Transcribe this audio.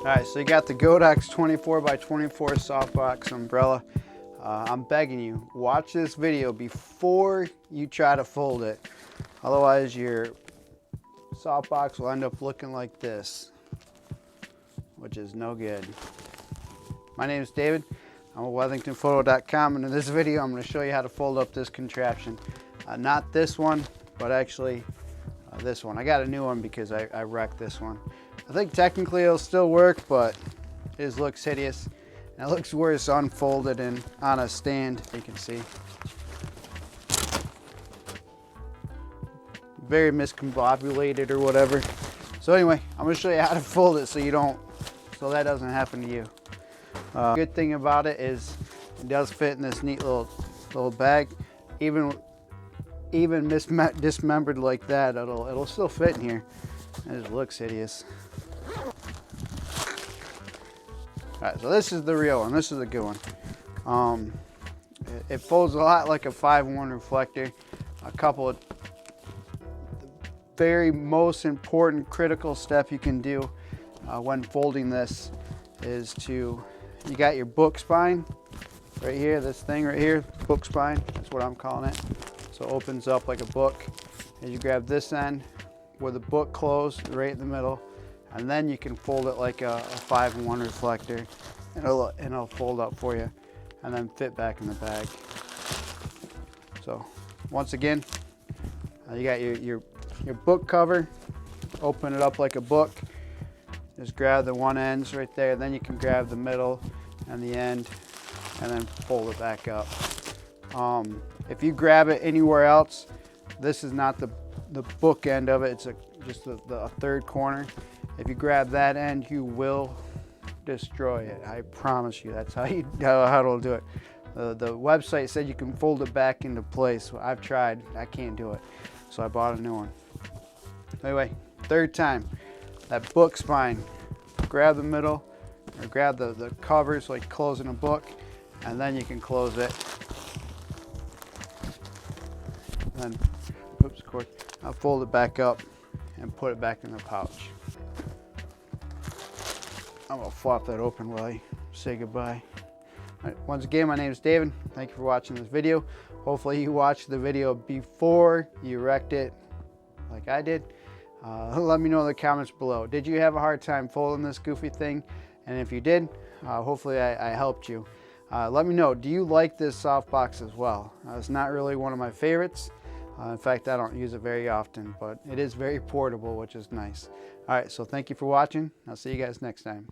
All right, so you got the Godox 24x24 softbox umbrella. I'm begging you, watch this video before you try to fold it. Otherwise, your softbox will end up looking like this, which is no good. My name is David. I'm at WeatheringtonPhoto.com, and in this video, I'm going to show you how to fold up this contraption. Not this one, but actually this one. I got a new one because I wrecked this one. I think technically it'll still work, but it looks hideous. And it looks worse unfolded and on a stand, you can see. Very miscombobulated or whatever. So anyway, I'm gonna show you how to fold it so that doesn't happen to you. Good thing about it is it does fit in this neat little bag. Even dismembered like that, it'll still fit in here. It just looks hideous. Alright, so this is the real one. This is a good one. It folds a lot like a 5-in-1 reflector. A couple of very most important critical step you can do when folding this is you got your book spine right here, this thing right here, book spine, that's what I'm calling it. So it opens up like a book, and you grab this end with the book closed right in the middle, and then you can fold it like a 5-in-1 reflector, and it'll fold up for you and then fit back in the bag. So once again, you got your book cover, open it up like a book, just grab the one ends right there, then you can grab the middle and the end and then fold it back up. If you grab it anywhere else, this is not the book end of it, it's just the third corner. If you grab that end, you will destroy it. I promise you, that's how it'll do it. The website said you can fold it back into place. I've tried, I can't do it. So I bought a new one. Anyway, third time, that book spine, grab the middle, or grab the covers like closing a book, and then you can close it. And then, oops, of course, I'll fold it back up and put it back in the pouch. I'm gonna flop that open while I say goodbye. All right, once again, my name is David. Thank you for watching this video. Hopefully you watched the video before you wrecked it like I did. Let me know in the comments below. Did you have a hard time folding this goofy thing? And if you did, hopefully I helped you. Let me know, do you like this softbox as well? It's not really one of my favorites. In fact, I don't use it very often, but it is very portable, which is nice. All right, so thank you for watching. I'll see you guys next time.